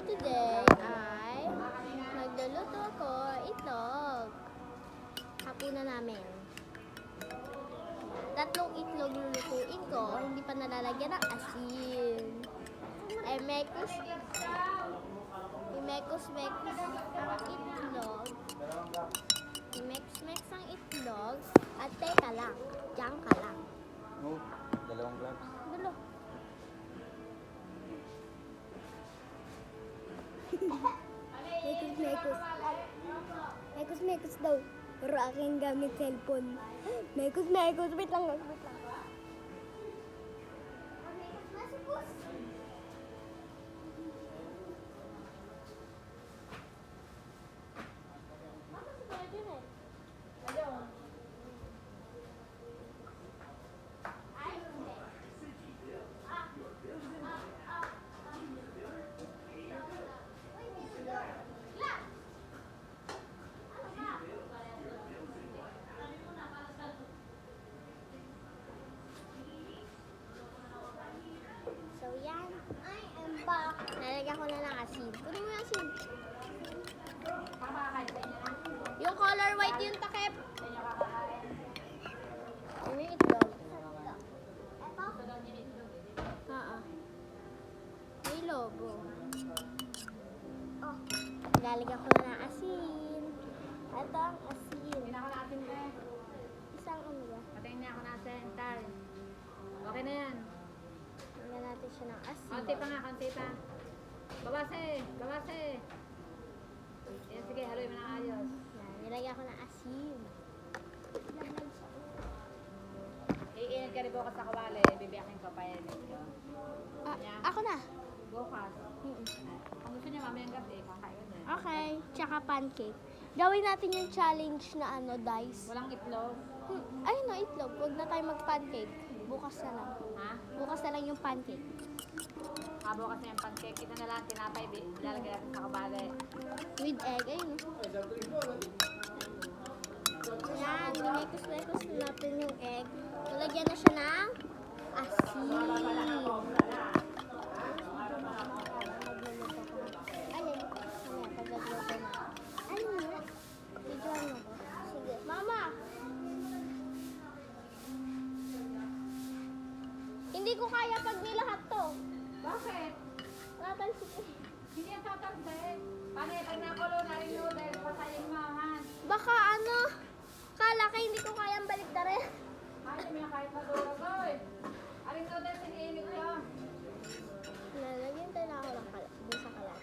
today ay magluluto ako itlog. Hapunan namin. Tatlong itlog lulutuin ko, hindi pa nalalagyan ng asin. Imekos-mekos ang itlog. I-mix ang itlog. At teka lang, diyan ka lang. Oh, dalawang gloves. Dulo. Mekos daw. Pero aking gamit cellphone. Mekos. Wait lang. So, yan. I am back. Nalagyan ko na ng asin. Pwede mo yung asin. Yung color white yung takip. Ano yung itlog? Oo. May lobo. Oh. Lalagyan ko na ng asin. Ito ang asin. Pinaka-atin ka eh. Isang ano ba? Patayin niya ako na sental. Okay na yan. Lagyan natin siya ng asin. Konti pa nga, konti pa. Babase. Yan, sige, haluin mo na ayos. Yan, nilagyan ko ng asin. Iinit ka rin bukas sa kawali. Bibiyakin ko pa yan. Ako na. Bukas. Kung gusto niya mamayang gabi, kakain na. Okay. Tsaka pancake. Gawin natin yung challenge na ano, dice. Walang itlog. Ay, no, itlog. Huwag na tayo mag-pancake. Bukas na lang. Ha? Bukas na lang yung pancake. Bukas na yung pancake. Ito na lang, tinapay. Ilalagay natin sa kawali. With egg. Ayun. Yan. Mekos natin yung egg. Nalagyan na siya ng asin. Alin? Mamaya, pagagluto na. Ano nga? Videoan mo ko. Sige. Mama! Hindi ko kaya pag nilahat to. Bakit? Natalsik eh. Hindi yan tatalsik. Paano yung pag nakulo na rin noodles? Pasayin mo, han. Baka ano, kala ka hindi ko kayang baliktarin. Ay, may kahit maduro ko eh. Aling noodles, iniinit ko. Nalagyan tayo na ako ng dun sa kalan.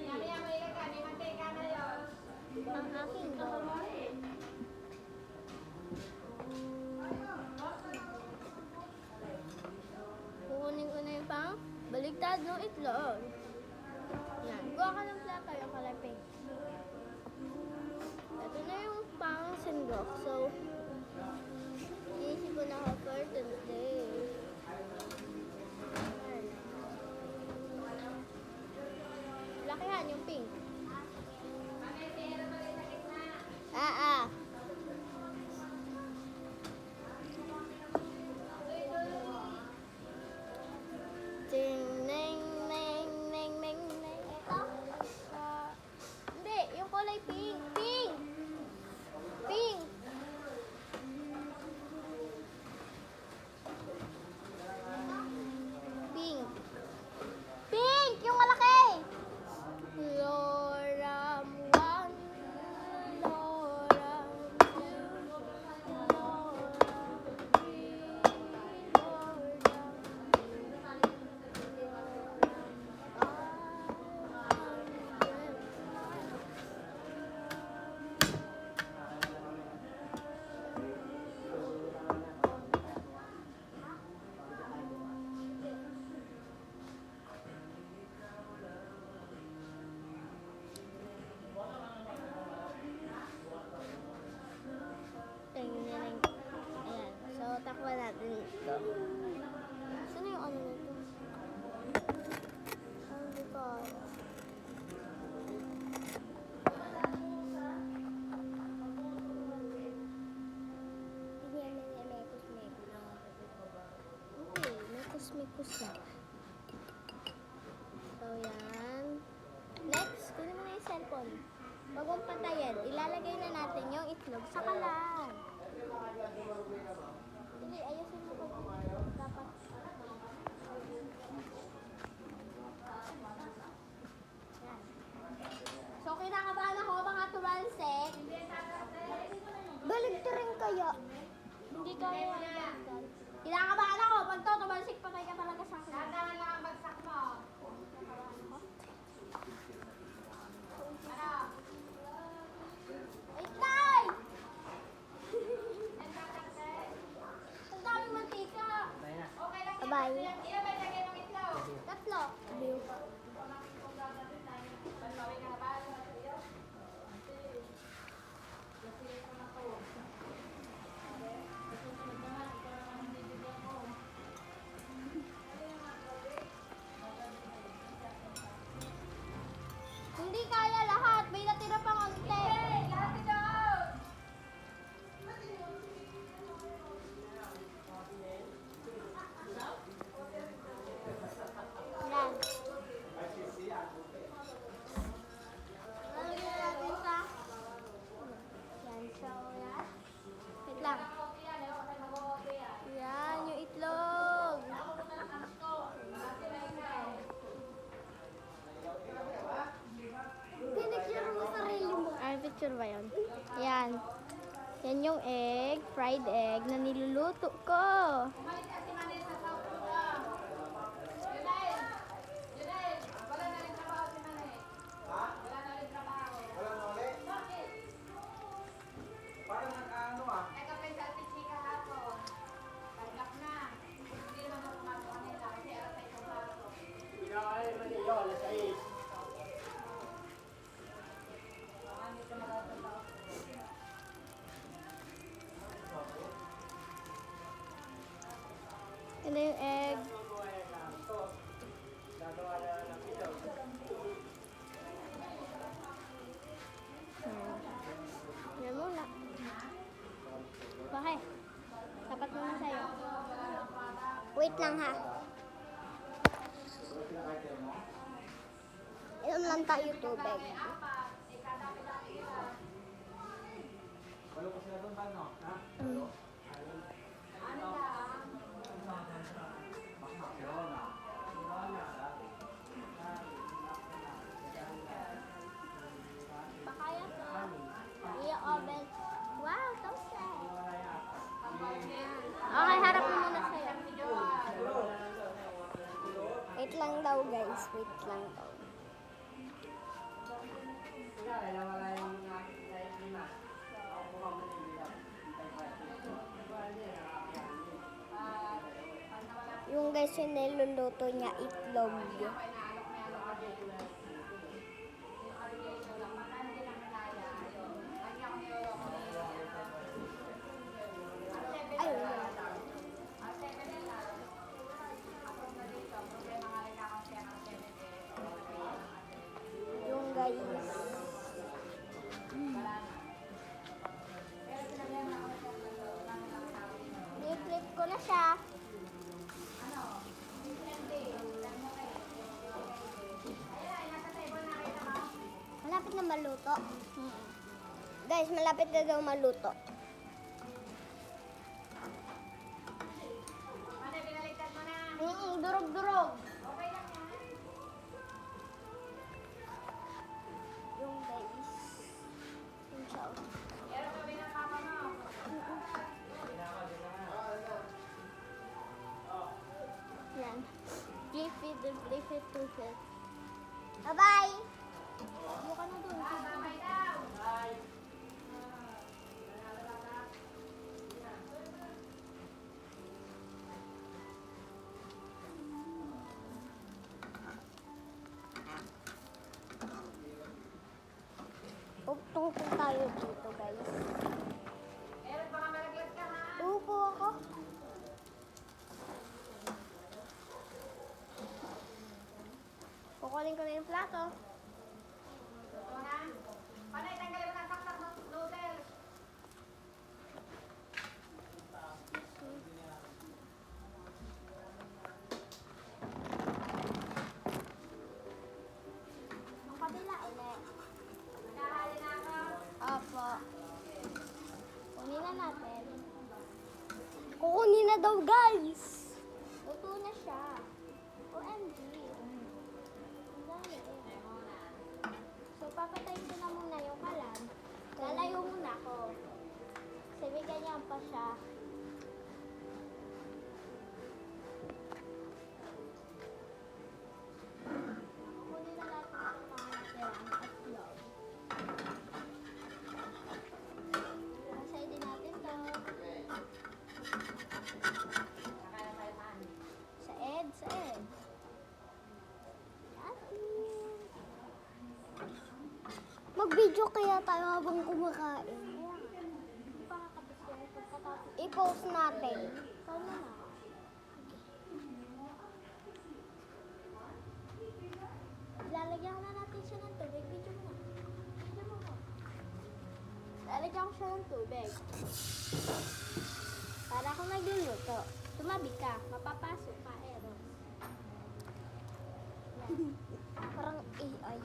Mamaya mo ilagay, may mantika na yun. Ang aking bowl. Kukunin ko na yung pang baligtad ng itlog. Yan. Gawa ka ng plato yung color pink. Ito na yung pang sindok. So, inisip ko na ako for today. Yan. Lakihan yung pink. Ah. Neng. Ito? Hindi, yung kulay pink. Pink! pusa. So, yan. Next, kunin mo na yung cellphone. Huwag mong patayin. Ilalagay na natin yung itlog sa kalan. Sige, ayusin mo pag dapat. Yan. So, kinakabahan ako mga tumalsik. Balik rin kaya. Hindi kaya. Kinakabahan ako. Pag to, tumalsik pa kayo talaga sa akin. Dahan lang ang bagsak mo. Ano? Wait, Tay! Ang daming mantika. Okay lang yan. Bye-bye. Ilan ba lagay ng itlog? Tatlo. Balbawin ka na ba? Hindi kaya lahat. May natira pang konti. Lahat ito! Yan. Lalagyan natin sa... Yan. So, yan. Wait lang. Yan, yung itlog. Pinicture mo sarili mo. Ay, picture ba yun? Yan. Yan yung egg, fried egg na niluluto ko. Umalis ka si Manay sa South Korea. Junaid! Junaid! Wala na rin trabaho si Manay. Ha? Wala na rin trabaho. Wala na ulit. Bakit? Parang nag-ano ah. Nagka-pencil teaching kahapon. Tanggap na. Hindi naman ako pumasok kanila kasi alas 6 ang pasok. Pinakain man niyo, alas 6. Ito yung egg. Gagawa na ng ilaw. Yan muna. Bakit? Tapat mo na sa'yo. Wait lang ha. Inom lang tayo tubig. Walo pa sila doon ba, no? Ha? Pakaya to. I-oven. Wow, toasted. Okay, harap mo muna sa'yo. Wait lang daw guys. Wait lang daw. Yung guys yung niluluto niya itlog. Ayun. Yung guys. I-flip ko na siya. Malapit na maluto. Guys, malapit na daw maluto. Manay, binaliktad mo na. Durog-durog. Okay lang yan. Yung guys. Yung siya. Pero sabi ng papa mo. Yan. Flip it, flip it, flip it. Bye-bye! Buka na doon. Babay daw. Tungtong tayo dito, guys. Meron baka malaglag ka ha. Upo ako. Kukunin ko na yung plato. Ito na. Panay, tanggalin mo na ang saksak ng noodles. na natin. Kukunin na daw, guys. Luto na siya. OMG. Ang dami eh. So, papatayin ko na muna yung kalan. Lalayo muna ako. Kasi may ganyan pa siya. Kukunin na natin yung mga natirang itlog. Masay din natin to. Sa Ed. Mag-video kaya tayo habang kumakain. Hindi pa kakapos yan. Pagkatapos. I-post natin. Sana na. Lalagyan na natin siya ng tubig. Video mo na. Video mo ko. Lalagyan ko siya ng tubig. Para akong nagluluto. Tumabi ka. Mapapasok ka, Eros. Yan. Parang AI.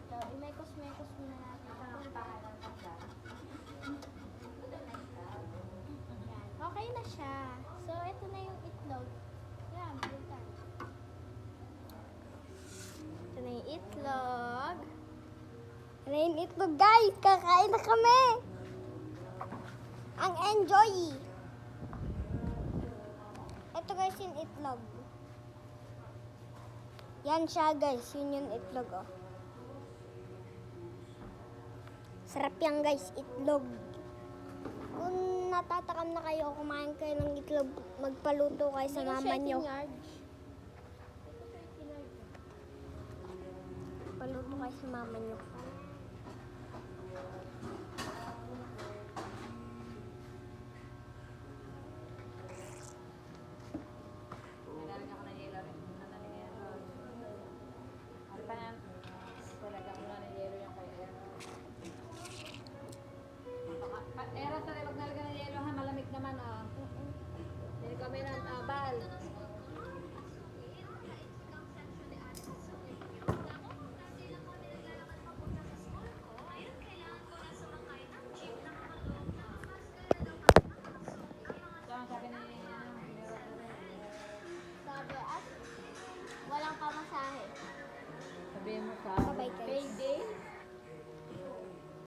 So, imekos-mekos muna natin siya. Yan. Okay na siya. So, ito na yung itlog. Yan, balikan. Ito na yung itlog. Rain itlog, guys. Kakain na kami. Ang enjoy. Ito guys yung itlog. Yan siya guys. Yun yung itlog oh. Sarap yan guys, itlog. Kung natatakam na kayo, kumain kayo ng itlog, magpaluto kayo sa mama nyo. Paluto kayo sa mama nyo.